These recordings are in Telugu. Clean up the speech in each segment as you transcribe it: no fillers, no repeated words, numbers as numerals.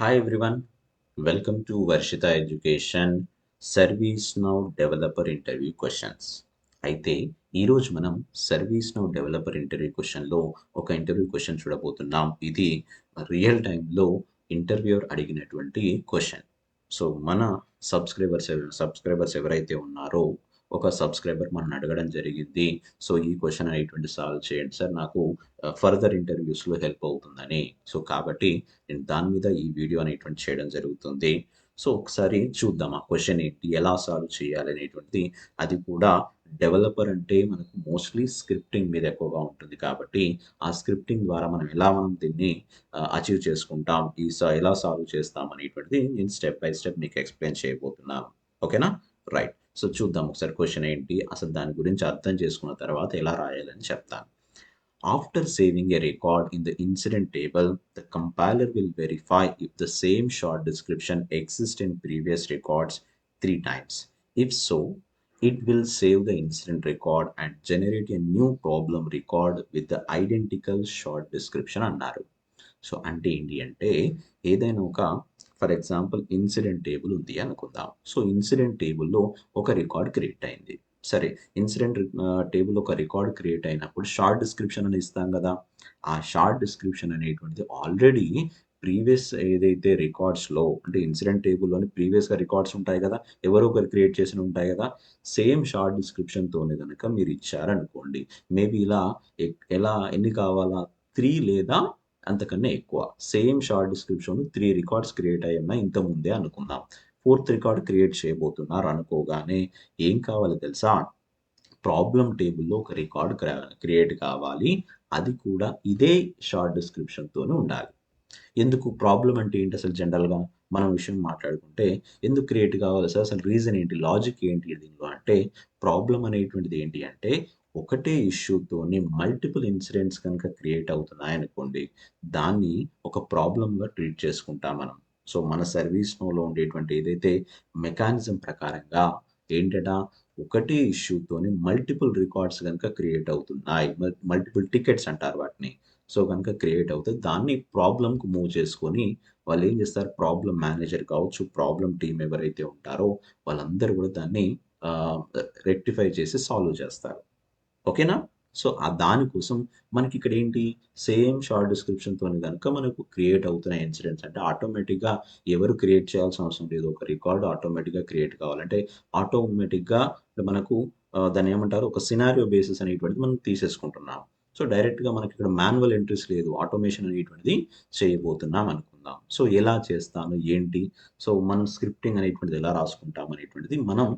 Hi everyone, welcome to Varshita Education service now developer interview questions. అయితే ఈరోజు మనం సర్వీస్ నౌ డెవలపర్ ఇంటర్వ్యూ క్వశ్చన్లో ఒక ఇంటర్వ్యూ క్వశ్చన్ చూడబోతున్నాం. ఇది రియల్ టైంలో ఇంటర్వ్యూర్ అడిగినటువంటి క్వశ్చన్. సో మన సబ్స్క్రైబర్స్ ఎవరైతే ఉన్నారో ఒక సబ్స్క్రైబర్ మనం అడగడం జరిగింది. సో ఈ క్వశ్చన్ అనేటువంటి సాల్వ్ చేయండి సార్, నాకు ఫర్దర్ ఇంటర్వ్యూస్లో హెల్ప్ అవుతుందని. సో కాబట్టి నేను దాని మీద ఈ వీడియో అనేటువంటి చేయడం జరుగుతుంది. సో ఒకసారి చూద్దాం ఆ క్వశ్చన్ ఏంటి, ఎలా సాల్వ్ చేయాలి అనేటువంటిది. అది కూడా డెవలపర్ అంటే మనకు మోస్ట్లీ స్క్రిప్టింగ్ మీద ఎక్కువగా ఉంటుంది కాబట్టి ఆ స్క్రిప్టింగ్ ద్వారా మనం దీన్ని అచీవ్ చేసుకుంటాం, ఎలా సాల్వ్ చేస్తాం అనేటువంటిది నేను స్టెప్ బై స్టెప్ మీకు ఎక్స్ప్లెయిన్ చేయబోతున్నాను. ఓకేనా? రైట్. సో చూద్దాం ఒకసారి క్వశ్చన్ ఏంటి, అసలు దాని గురించి అర్థం చేసుకున్న తర్వాత ఎలా రాయాలని చెప్తాను. After saving a record in the incident table, the compiler will verify if the same short description exists in previous records 3 times. If so, it will save the incident record and generate a new problem record with the identical short description అన్నారు. సో అంటే ఏంటి అంటే, ఏదైనా ఒక ఫర్ ఎగ్జాంపుల్ ఇన్సిడెంట్ టేబుల్ ఉంది అనుకుందాం. సో ఇన్సిడెంట్ టేబుల్‌లో ఒక రికార్డ్ క్రియేట్ అయింది. సరే, ఇన్సిడెంట్ టేబుల్ ఒక రికార్డ్ క్రియేట్ అయినప్పుడు షార్ట్ డిస్క్రిప్షన్ అని ఇస్తాం కదా! ఆ షార్ట్ డిస్క్రిప్షన్ అనేటువంటిది ఆల్రెడీ ప్రీవియస్ ఏదైతే రికార్డ్స్‌లో అంటే ఇన్సిడెంట్ టేబుల్‌లోని ప్రీవియస్‌గా రికార్డ్స్ ఉంటాయి కదా! ఎవరో ఒకరు క్రియేట్ చేసినవి ఉంటాయి కదా! సేమ్ షార్ట్ డిస్క్రిప్షన్‌తోనే గనక మీరు ఇచ్చారనుకోండి. మేబీ ఇలా ఎలా ఎన్ని కావాలా? 3 లేదా అంతకన్నా ఎక్కువ. సేమ్ షార్ట్ డిస్క్రిప్షన్‌లో 3 రికార్డ్స్ క్రియేట్ అయ్యున్నాయి ఇంతకుముందే అనుకుందాం. ఫోర్త్ రికార్డ్ క్రియేట్ చేయబోతున్నారు అనుకోగానే ఏం కావాలో తెలుసా? ప్రాబ్లమ్ టేబుల్‌లో ఒక రికార్డ్ క్రియేట్ కావాలి. అది కూడా ఇదే షార్ట్ డిస్క్రిప్షన్‌తోనే ఉండాలి. ఎందుకు? ప్రాబ్లమ్ అంటే ఏంటి అసలు జనరల్‌గా మనం విషయం మాట్లాడుకుంటే ఎందుకు క్రియేట్ కావాలి సార్? అసలు రీజన్ ఏంటి? లాజిక్ ఏంటి దీనిలో అంటే, ప్రాబ్లమ్ అనేటువంటిది ఏంటి అంటే, ఒకటే ఇష్యూతోని మల్టిపుల్ ఇన్సిడెంట్స్ కనుక క్రియేట్ అవుతున్నాయనుకోండి, దాన్ని ఒక ప్రాబ్లమ్‌గా ట్రీట్ చేసుకుంటాం మనం. సో మన సర్వీస్ నోలో ఉండేటువంటి ఏదైతే మెకానిజం ప్రకారంగా ఏంటట, ఒకటే ఇష్యూతోని మల్టిపుల్ రికార్డ్స్ గనుక క్రియేట్ అవుతున్నాయి. మల్టిపుల్ టికెట్స్ అంటారు వాటిని. సో గనుక క్రియేట్ అవుతాయి. దాన్ని ప్రాబ్లమ్‌కి మూవ్ చేసుకొని వాళ్ళేం చేస్తారు, ప్రాబ్లమ్ మేనేజర్ కావచ్చు, ప్రాబ్లమ్ టీమ్ ఎవరైతే ఉంటారో వాళ్ళందరూ కూడా దాన్ని ఆహ్, రెక్టిఫై చేసి సాల్వ్ చేస్తారు. ఓకేనా? సో దానికోసం మనకిక్కడేంటి, సేమ్ షార్ట్ డిస్క్రిప్షన్‌తోని గనుక మనకు క్రియేట్ అవుతున్న ఇన్సిడెంట్స్ అంటే ఆటోమేటిక్‌గా ఎవరు క్రియేట్ చేయాల్సిన అవసరం లేదు. ఒక రికార్డ్ ఆటోమేటిక్‌గా క్రియేట్ కావాలంటే ఆటోమేటిక్‌గా మనకు దాన్నేమంటారు, ఒక సినారియో బేసిస్ అనేటువంటిది మనం తీసేసుకుంటున్నాం. సో డైరెక్ట్‌గా మనకిక్కడ మాన్యువల్ ఎంట్రీస్ లేదు. ఆటోమేషన్ అనేటువంటిది చేయబోతున్నాం అనుకుందాం. సో ఎలా చేస్తాను? ఏంటి? సో మనం స్క్రిప్టింగ్ అనేటువంటిది ఎలా రాసుకుంటాం అనేటువంటిది మనం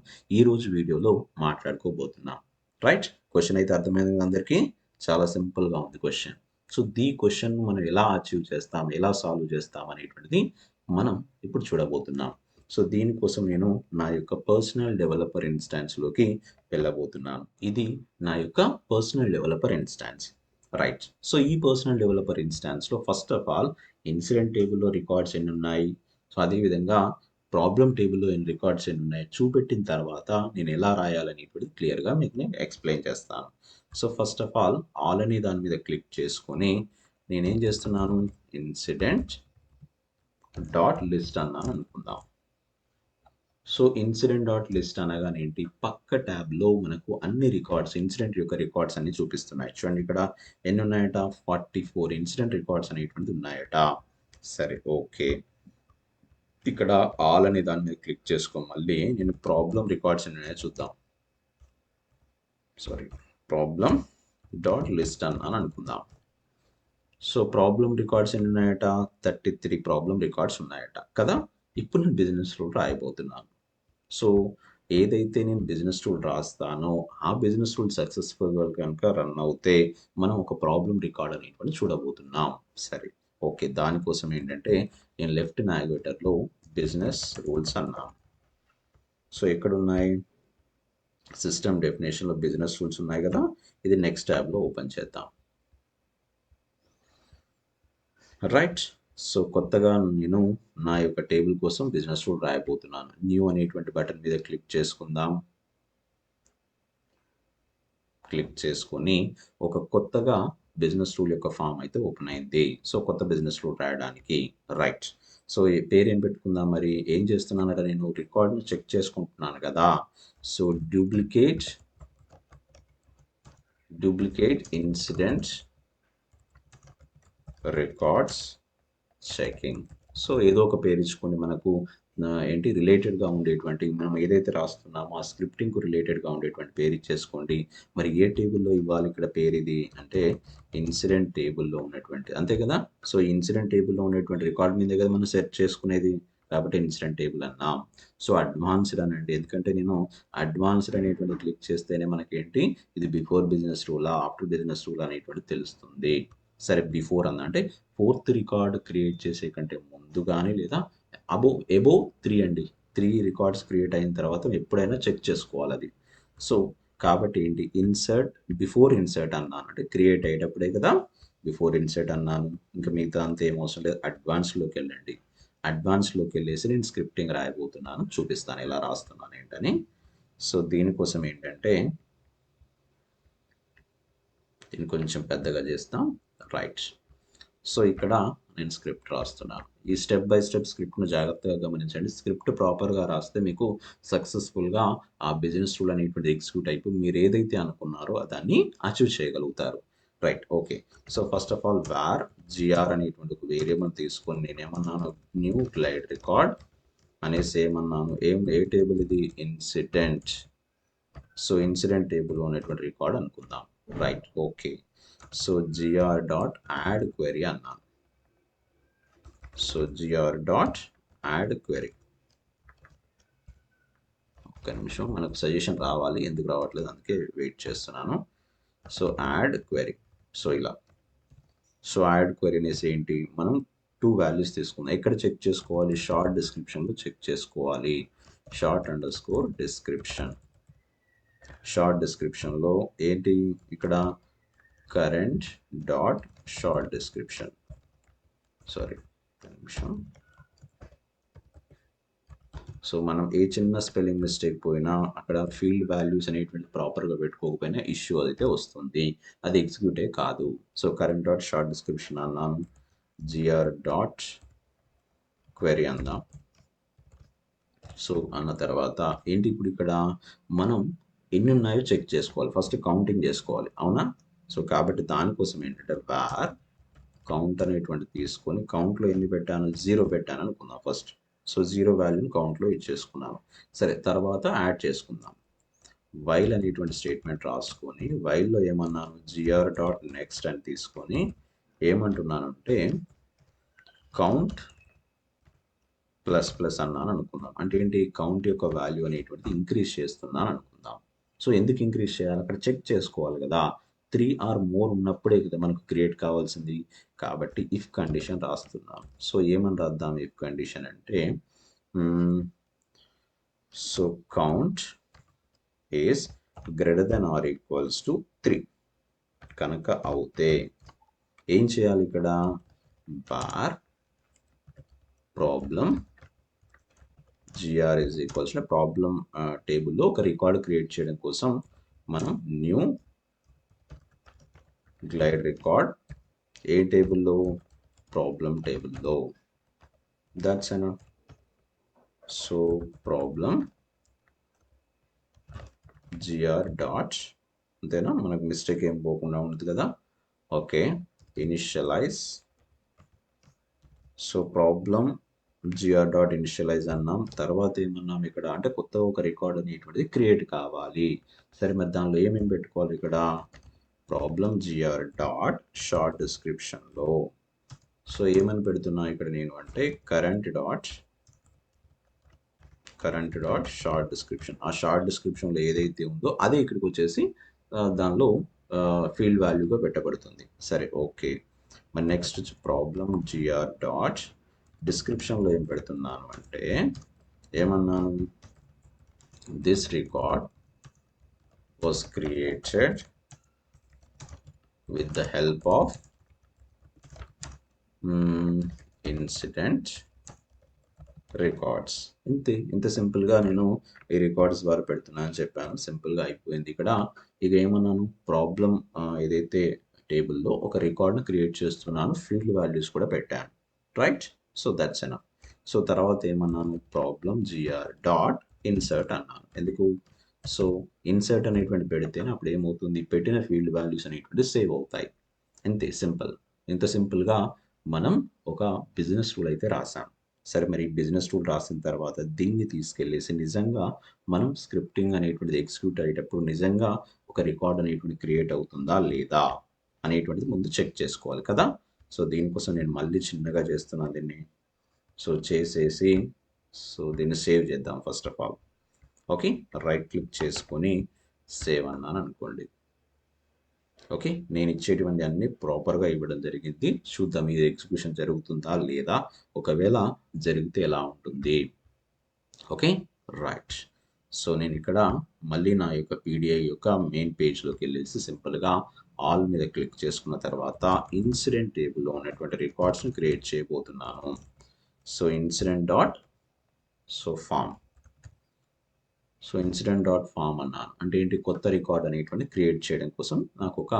ఈరోజు వీడియోలో మాట్లాడుకోబోతున్నాం. రైట్? క్వెషన్ అయితే అర్థమైంది కదా అందరికీ? చాలా సింపుల్‌గా ఉంది క్వెషన్. సో క్వెషన్ మనం ఎలా అచీవ్ చేస్తాం, ఎలా సాల్వ్ చేస్తాం అనేటువంటిది మనం ఇప్పుడు చూడబోతున్నాం. సో దీనికోసం నేను నా యొక్క పర్సనల్ డెవలపర్ ఇన్‌స్టాన్స్‌లోకి వెళ్ళబోతున్నాను. ఇది నా యొక్క personal developer instance. Right. So ఈ పర్సనల్ డెవలపర్ ఇన్‌స్టాన్స్‌లో ఫస్ట్ ఆఫ్ ఆల్ ఇన్సిడెంట్ టేబుల్‌లో రికార్డ్స్ ఎన్నున్నాయి, సో అదే విధంగా ప్రాబ్లమ్ టేబుల్‌లో ఎన్ని రికార్డ్స్ ఎన్నున్నాయి చూపెట్టిన తర్వాత నేను ఎలా రాయాలనేటువంటిది క్లియర్‌గా మీకు నేను ఎక్స్‌ప్లెయిన్ చేస్తాను. సో ఫస్ట్ ఆఫ్ ఆల్ అనే దాని మీద క్లిక్ చేసుకొని నేనేం చేస్తున్నాను, ఇన్సిడెంట్ డాట్ లిస్ట్ అన్నాను అనుకుందాం. సో ఇన్సిడెంట్ డాట్ లిస్ట్ అనగానే ఏంటి, పక్క ట్యాబ్‌లో మనకు అన్ని రికార్డ్స్, ఇన్సిడెంట్ యొక్క రికార్డ్స్ అన్ని చూపిస్తున్నాయి. చూడండి ఇక్కడ ఎన్ని ఉన్నాయట, 44 ఇన్సిడెంట్ రికార్డ్స్ అనేటువంటివి ఉన్నాయట. సరే, ఓకే. ఇక్కడ ఆల్ అనే దాని మీద క్లిక్ చేసుకో, మళ్ళీ నేను ప్రాబ్లమ్ రికార్డ్స్ ఎన్ని ఉన్నాయో చూద్దాం. సారీ, ప్రాబ్లమ్ డాట్ లిస్ట్ అన్నాను అనుకుందాం. సో ప్రాబ్లమ్ రికార్డ్స్ ఎన్ని ఉన్నాయట, 33 ప్రాబ్లమ్ రికార్డ్స్ ఉన్నాయట కదా. ఇప్పుడు నేను బిజినెస్ రూల్ రాయబోతున్నాను. సో ఏదైతే నేను బిజినెస్ రూల్ రాస్తానో ఆ బిజినెస్ రూల్ సక్సెస్ఫుల్‌గా కనుక రన్ అవుతే మనం ఒక ప్రాబ్లమ్ రికార్డ్ అనేటువంటిది చూడబోతున్నాం. సరే, ఓకే. దానికోసం ఏంటంటే నేను లెఫ్ట్ నావిగేటర్‌లో బిజినెస్ రూల్స్ అన్నాను. సో ఎక్కడున్నాయి, సిస్టమ్ డెఫినేషన్‌లో బిజినెస్ రూల్స్ ఉన్నాయి కదా. ఇది నెక్స్ట్ ట్యాబ్‌లో ఓపెన్ చేద్దాం. రైట్. సో కొత్తగా నేను నా యొక్క టేబుల్ కోసం బిజినెస్ రూల్ రాయబోతున్నాను. న్యూ అనేటువంటి బటన్ మీద క్లిక్ చేసుకుందాం. క్లిక్ చేసుకొని ఒక కొత్తగా బిజినెస్ రూల్ యొక్క ఫామ్ అయితే ఓపెన్ అయింది. సో కొత్త బిజినెస్ రూల్ రాయడానికి రైట్. సో పేరు ఏం పెట్టుకుందాం మరి, ఏం చేస్తున్నానంటే నేను రికార్డ్ని చెక్ చేసుకుంటున్నాను కదా. So duplicate incident records checking. So ఏదో ఒక పేరు ఇచ్చుకోండి, మనకు ఏంటి రిలేటెడ్గా ఉండేటువంటి, మనం ఏదైతే రాస్తున్నామో ఆ స్క్రిప్టింగ్కు రిలేటెడ్గా ఉండేటువంటి పేరు ఇచ్చేసుకోండి. మరి ఏ టేబుల్లో ఇవ్వాలి ఇక్కడ పేరు, ఇది అంటే ఇన్సిడెంట్ టేబుల్లో ఉన్నటువంటి, అంతే కదా. సో ఇన్సిడెంట్ టేబుల్లో ఉన్నటువంటి రికార్డ్ మీద కదా మనం సెర్చ్ చేసుకునేది, కాబట్టి ఇన్సిడెంట్ టేబుల్ అన్నాం. సో అడ్వాన్స్డ్ అనండి, ఎందుకంటే నేను అడ్వాన్స్డ్ అనేటువంటి క్లిక్ చేస్తేనే మనకేంటి ఇది బిఫోర్ బిజినెస్ రూలా ఆఫ్టర్ బిజినెస్ రూల్ అనేటువంటి తెలుస్తుంది. సరే బిఫోర్ అన్న అంటే ఫోర్త్ రికార్డ్ క్రియేట్ చేసే కంటే ముందు కానీ లేదా ఎబోవ్ 3 అండి. 3 రికార్డ్స్ క్రియేట్ అయిన తర్వాత ఎప్పుడైనా చెక్ చేసుకోవాలి అది. సో కాబట్టి ఏంటి, బిఫోర్ ఇన్సర్ట్ అన్నాను అంటే క్రియేట్ అయ్యేటప్పుడే కదా బిఫోర్ ఇన్సర్ట్ అన్నాను. ఇంకా మిగతా అంతా ఏం అవసరం లేదు. అడ్వాన్స్లోకి వెళ్ళండి. అడ్వాన్స్లోకి వెళ్ళేసి నేను స్క్రిప్టింగ్ రాయబోతున్నాను, చూపిస్తాను ఎలా రాస్తున్నాను ఏంటని. సో దీనికోసం ఏంటంటే దీన్ని కొంచెం పెద్దగా చేస్తాం, రైట్. సో ఇక్కడ నేను స్క్రిప్ట్ రాస్తున్నాను. ఈ స్టెప్ బై స్టెప్ స్క్రిప్ట్ను జాగ్రత్తగా గమనించండి. స్క్రిప్ట్ ప్రాపర్గా రాస్తే మీకు సక్సెస్ఫుల్గా ఆ బిజినెస్ రూల్ అనేటువంటి ఎగ్జిక్యూట్ అయిపోయి మీరు ఏదైతే అనుకున్నారో దాన్ని అచీవ్ చేయగలుగుతారు. Right, okay. So first of all var GR అనేటువంటి ఒక వేరియబుల్ తీసుకొని నేనేమన్నాను, న్యూ గ్లైడ్ రికార్డ్ అనేసి ఏమన్నాను, ఏ టేబుల్ ఇది, ఇన్సిడెంట్. సో ఇన్సిడెంట్ టేబుల్ ఉన్నటువంటి రికార్డ్ అనుకుందాం. Right, okay. So gr dot add query అన్నాను. So gr dot add query, ఒక్క నిమిషం, మనకు సజెషన్ రావాలి, ఎందుకు రావట్లేదు అందుకే వెయిట్ చేస్తున్నాను. సో యాడ్ క్వెరీ, సో ఇలా. సో యాడ్ క్వెరీ అనేసి ఏంటి, మనం 2 వాల్యూస్ తీసుకుందాం. ఎక్కడ చెక్ చేసుకోవాలి, షార్ట్ డిస్క్రిప్షన్లో చెక్ చేసుకోవాలి. short_description. షార్ట్ డిస్క్రిప్షన్లో ఏంటి ఇక్కడ current dot short description, sorry నిమిషం. సో మనం ఏ చిన్న స్పెల్లింగ్ మిస్టేక్ పోయినా అక్కడ ఫీల్డ్ వాల్యూస్ అనేటువంటి ప్రాపర్గా పెట్టుకోకపోయినా ఇష్యూ అయితే వస్తుంది, అది ఎగ్జిక్యూటే కాదు. So current dot short description అన్నాను, జిఆర్ డాట్ క్వెరీ అందాం. సో అన్న తర్వాత ఏంటి, ఇప్పుడు ఇక్కడ మనం ఎన్ని ఉన్నాయో చెక్ చేసుకోవాలి, ఫస్ట్ కౌంటింగ్ చేసుకోవాలి, అవునా. సో కాబట్టి దానికోసం ఏంటంటే వార్ కౌంట్ అనేటువంటి తీసుకొని, కౌంట్లో ఎన్ని పెట్టాను, 0 పెట్టాను అనుకుందాం ఫస్ట్. సో 0 వాల్యూని కౌంట్లో ఇచ్చేసుకున్నాను. సరే తర్వాత యాడ్ చేసుకుందాం. వైల్ అనేటువంటి స్టేట్మెంట్ రాసుకొని వైల్లో ఏమన్నాను, జిఆర్ డాట్ నెక్స్ట్ అని తీసుకొని ఏమంటున్నానంటే కౌంట్ ప్లస్ ప్లస్ అన్నాను అనుకుందాం. అంటే ఏంటి, కౌంట్ యొక్క వాల్యూ అనేటువంటిది ఇంక్రీజ్ చేస్తున్నాను అనుకుందాం. సో ఎందుకు ఇంక్రీజ్ చేయాలి, అక్కడ చెక్ చేసుకోవాలి కదా. 3 or more ఉన్నప్పుడే కదా మనకు క్రియేట్ కావాల్సింది, కాబట్టి ఇఫ్ కండిషన్ రాస్తున్నాం. సో ఏమని రాద్దాం ఇఫ్ కండిషన్ అంటే, so count is greater than or equals to 3 కనుక అవుతే ఏం చేయాలి ఇక్కడ, var problem gr is equals to problem టేబుల్లో ఒక రికార్డ్ క్రియేట్ చేయడం కోసం మనం న్యూ గ్లైడ్ రికార్డ్ ఏ టేబుల్లో, ప్రాబ్లం టేబుల్లో, that's enough. So problem gr dot, అంతేనా, మనకు మిస్టేక్ ఏం పోకుండా ఉంటుంది కదా. Okay, initialise. So problem gr dot initialise అన్నాం. తర్వాత ఏమన్నాం ఇక్కడ అంటే కొత్త ఒక రికార్డ్ అనేటువంటిది క్రియేట్ కావాలి. సరే మరి దానిలో ఏమేమి పెట్టుకోవాలి ఇక్కడ, ప్రాబ్లం gr డాట్ షార్ట్ డిస్క్రిప్షన్లో. సో ఏమని పెడుతున్నా ఇక్కడ నేను అంటే కరెంట్ డాట్ షార్ట్ డిస్క్రిప్షన్. ఆ షార్ట్ డిస్క్రిప్షన్లో ఏదైతే ఉందో అదే ఇక్కడికి వచ్చేసి దానిలో ఫీల్డ్ వాల్యూగా పెట్టబడుతుంది. సరే ఓకే, మరి నెక్స్ట్ ప్రాబ్లం gr డాట్ డిస్క్రిప్షన్లో ఏం పెడుతున్నాను అంటే ఏమన్నాను, this record was created with the help of incident records. ఇంత సింపుల్గా నేను ఈ రికార్డ్స్ ద్వారా పెడుతున్నాను అని చెప్పాను, సింపుల్గా అయిపోయింది. ఇక్కడ ఇక ఏమన్నాను, ప్రాబ్లం ఏదైతే టేబుల్లో ఒక రికార్డ్ను క్రియేట్ చేస్తున్నాను, ఫీల్డ్ వాల్యూస్ కూడా పెట్టాను, right. So that's enough. So తర్వాత ఏమన్నాను, ప్రాబ్లం జిఆర్ డాట్ ఇన్సర్ట్ అన్నాను. ఎందుకు, సో ఇన్సర్ట్ అనేటువంటి పెడితేనే అప్పుడు ఏమవుతుంది, పెట్టిన ఫీల్డ్ వాల్యూస్ అనేటువంటి సేవ్ అవుతాయి. అంతే సింపుల్. ఇంత సింపుల్గా మనం ఒక బిజినెస్ రూల్ అయితే రాసాం. సరే, మరి బిజినెస్ రూల్ రాసిన తర్వాత దీన్ని తీసుకెళ్ళేసి నిజంగా మనం స్క్రిప్టింగ్ అనేటువంటిది ఎగ్జిక్యూట్ అయ్యేటప్పుడు నిజంగా ఒక రికార్డ్ అనేటువంటి క్రియేట్ అవుతుందా లేదా అనేటువంటిది ముందు చెక్ చేసుకోవాలి కదా. సో దీనికోసం నేను మళ్ళీ చిన్నగా చేస్తున్నాను దీన్ని. సో చేసేసి సో దీన్ని సేవ్ చేద్దాం first of all. Okay, right click చేసుకొని సేవ్ అన్నాను అనుకోండి. ఓకే, నేను ఇచ్చేటువంటి అన్ని ప్రాపర్గా ఇవ్వడం జరిగింది. చూద్దాం ఇది ఎగ్జిక్యూషన్ జరుగుతుందా లేదా, ఒకవేళ జరిగితే ఎలా ఉంటుంది. Okay, right. సో నేను ఇక్కడ మళ్ళీ నా యొక్క పీడిఐ యొక్క మెయిన్ పేజ్లోకి వెళ్ళేసి సింపుల్గా ఆల్ మీద క్లిక్ చేసుకున్న తర్వాత ఇన్సిడెంట్ టేబుల్లో ఉన్నటువంటి రికార్డ్స్ని క్రియేట్ చేయబోతున్నాను. So incident dot so form, so incident dot form అన్నాను. అంటే ఏంటి, కొత్త రికార్డ్ అనేటువంటి క్రియేట్ చేయడం కోసం నాకు ఒక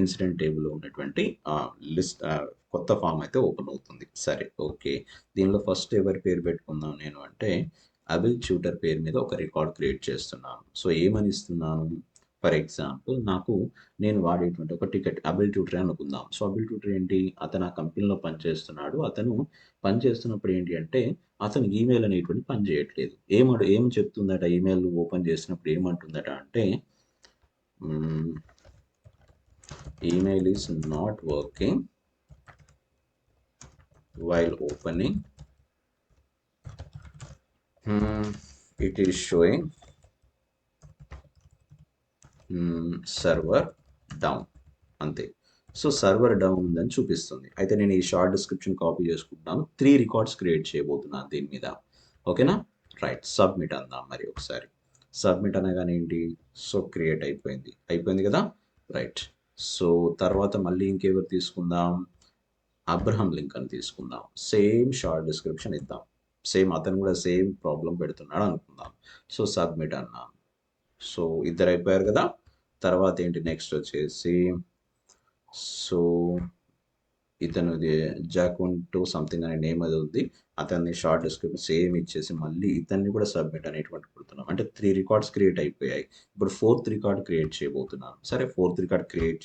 ఇన్సిడెంట్ టేబుల్లో ఉన్నటువంటి లిస్ట్ కొత్త ఫామ్ అయితే ఓపెన్ అవుతుంది. సరే, ఓకే, దీనిలో ఫస్ట్ ఎవరి పేరు పెట్టుకుందాం నేను అంటే అబిల్ ట్యూటర్ పేరు మీద ఒక రికార్డ్ క్రియేట్ చేస్తున్నాను. సో ఏమని ఇస్తున్నాను, ఫర్ ఎగ్జాంపుల్ నాకు నేను వాడేటువంటి ఒక టికెట్ అబిల్ ట్యూటర్ అనుకుందాం. సో అబిల్ ట్యూటర్ ఏంటి, అతను ఆ కంపెనీలో పనిచేస్తున్నాడు. అతను పనిచేస్తున్నప్పుడు ఏంటి అంటే అతను ఈమెయిల్ అనేటువంటి పని చేయట్లేదు. ఏం చెప్తుందట ఈమెయిల్ ఓపెన్ చేసినప్పుడు ఏమంటుందట అంటే email is not working while opening, it is showing server down, అంతే. సో సర్వర్ డౌన్ ఉందని చూపిస్తుంది. అయితే నేను ఈ షార్ట్ డిస్క్రిప్షన్ కాపీ చేసుకుంటున్నాను. 3 రికార్డ్స్ క్రియేట్ చేయబోతున్నాను దీని మీద. ఓకేనా, రైట్, సబ్మిట్ అందాం మరి ఒకసారి. సబ్మిట్ అనగానే ఏంటి, సో క్రియేట్ అయిపోయింది కదా, రైట్. సో తర్వాత మళ్ళీ ఇంకెవరు తీసుకుందాం, అబ్రహం లింకన్ తీసుకుందాం. సేమ్ షార్ట్ డిస్క్రిప్షన్ ఇద్దాం. సేమ్ అతను కూడా సేమ్ ప్రాబ్లం పెడుతున్నాడు అనుకుందాం. సో సబ్మిట్ అన్నాను. సో ఇద్దరు అయిపోయారు కదా. తర్వాత ఏంటి, నెక్స్ట్ వచ్చేసి సో ఇతనుది జాకుంటూ సంథింగ్ అనే నేమ్ అది ఉంది. అతన్ని షార్ట్ డిస్క్రిప్షన్ సేమ్ ఇచ్చేసి మళ్ళీ ఇతన్ని కూడా సబ్మిట్ అనేటువంటి పెడుతున్నాం. అంటే 3 రికార్డ్స్ క్రియేట్ అయిపోయాయి. ఇప్పుడు 4th రికార్డ్ క్రియేట్ చేయబోతున్నాను. సరే, 4th రికార్డ్ క్రియేట్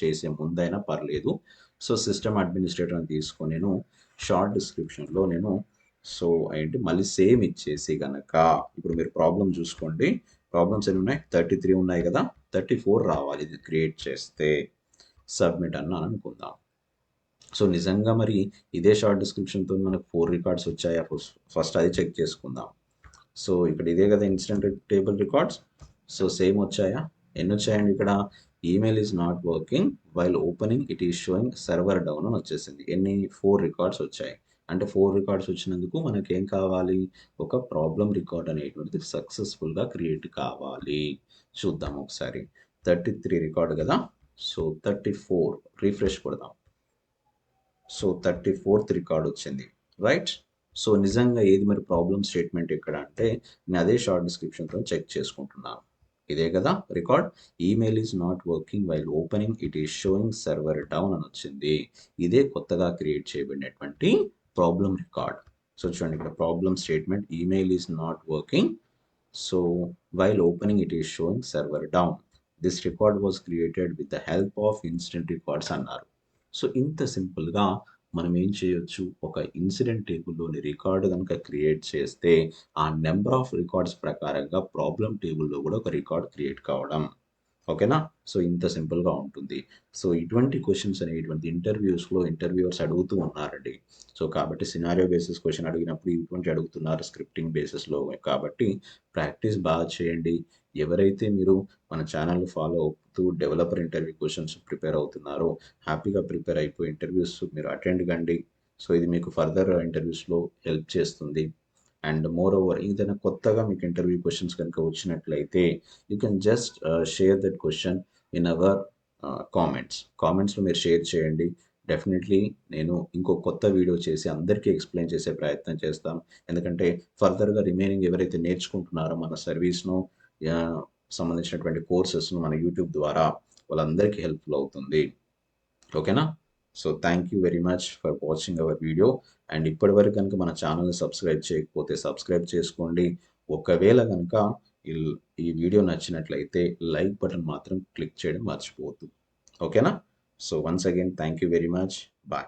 చేసే ముందైనా పర్లేదు. సో సిస్టమ్ అడ్మినిస్ట్రేటర్ని తీసుకొని నేను షార్ట్ డిస్క్రిప్షన్లో నేను సో ఏంటి మళ్ళీ సేమ్ ఇచ్చేసి కనుక ఇప్పుడు మీరు ప్రాబ్లం చూసుకోండి. ప్రాబ్లమ్స్ ఎన్ని ఉన్నాయి, 33 ఉన్నాయి కదా, 34 రావాలి ఇది క్రియేట్ చేస్తే. సబ్మిట్ అన్నాను అనుకుందాం. సో నిజంగా మరి ఇదే షార్ట్ డిస్క్రిప్షన్తో మనకు 4 రికార్డ్స్ వచ్చాయా, ఫస్ట్ అది చెక్ చేసుకుందాం. సో ఇక్కడ ఇదే కదా incident table records. So same వచ్చాయా, ఎన్ని వచ్చాయండి ఇక్కడ, email is not working while opening it is showing server down అని వచ్చేసింది. ఎన్ని, 4 రికార్డ్స్ వచ్చాయి. అంటే 4 రికార్డ్స్ వచ్చినందుకు మనకి ఏం కావాలి, ఒక ప్రాబ్లం రికార్డ్ అనేటువంటిది సక్సెస్ఫుల్గా క్రియేట్ కావాలి. చూద్దాం ఒకసారి. 33 రికార్డ్ కదా, సో 34 రీఫ్రెష్ కొడదాం. సో 34th రికార్డ్ వచ్చింది, రైట్. సో నిజంగా ఏది మరి ప్రాబ్లమ్ స్టేట్మెంట్ ఇక్కడ అంటే నేను అదే షార్ట్ డిస్క్రిప్షన్తో చెక్ చేసుకుంటున్నాను. ఇదే కదా record, email is not working while opening it is showing server down అని వచ్చింది. ఇదే కొత్తగా క్రియేట్ చేయబడినటువంటి ప్రాబ్లమ్ రికార్డ్. సో చూడండి ఇక్కడ problem statement, email is not working so while opening it is showing server down. This record was created with the help of instant records అన్నారు. సో ఇంత సింపుల్గా మనం ఏం చేయొచ్చు, ఒక ఇన్సిడెంట్ టేబుల్లోని రికార్డు కనుక క్రియేట్ చేస్తే ఆ నెంబర్ ఆఫ్ రికార్డ్స్ ప్రకారంగా ప్రాబ్లం టేబుల్లో కూడా ఒక రికార్డ్ క్రియేట్ కావడం. ఓకేనా, సో ఇంత సింపుల్గా ఉంటుంది. సో ఇటువంటి క్వశ్చన్స్ అనేటువంటి ఇంటర్వ్యూస్లో ఇంటర్వ్యూవర్స్ అడుగుతూ ఉన్నారండి. సో కాబట్టి సినారియో బేసిస్ క్వశ్చన్ అడిగినప్పుడు ఇటువంటి అడుగుతున్నారు స్క్రిప్టింగ్ బేసిస్లో. కాబట్టి ప్రాక్టీస్ బాగా చేయండి. ఎవరైతే మీరు మన ఛానల్ ఫాలో అవుతూ డెవలపర్ ఇంటర్వ్యూ క్వశ్చన్స్ ప్రిపేర్ అవుతున్నారో హ్యాపీగా ప్రిపేర్ అయిపోయి ఇంటర్వ్యూస్ మీరు అటెండ్ కండి. సో ఇది మీకు ఫర్దర్ ఇంటర్వ్యూస్లో హెల్ప్ చేస్తుంది. అండ్ మోర్ ఓవర్ ఏదైనా కొత్తగా మీకు ఇంటర్వ్యూ క్వశ్చన్స్ కనుక వచ్చినట్లయితే you can just share that question in our కామెంట్స్లో మీరు షేర్ చేయండి. డెఫినెట్లీ నేను ఇంకో కొత్త వీడియో చేసి అందరికీ ఎక్స్ప్లెయిన్ చేసే ప్రయత్నం చేస్తాం. ఎందుకంటే ఫర్దర్గా రిమైనింగ్ ఎవరైతే నేర్చుకుంటున్నారో మన సర్వీస్ను సంబంధించినటువంటి కోర్సెస్ను మన యూట్యూబ్ ద్వారా వాళ్ళందరికీ హెల్ప్ఫుల్ అవుతుంది. ఓకేనా, so thank you very much for watching our video. And ఇప్పటివరకు కనుక మన ఛానల్ని సబ్స్క్రైబ్ చేయకపోతే సబ్స్క్రైబ్ చేసుకోండి. ఒకవేళ కనుక ఈ వీడియో నచ్చినట్లయితే లైక్ బటన్ మాత్రం క్లిక్ చేయడం మర్చిపోవద్దు. ఓకేనా? So once again thank you very much. Bye.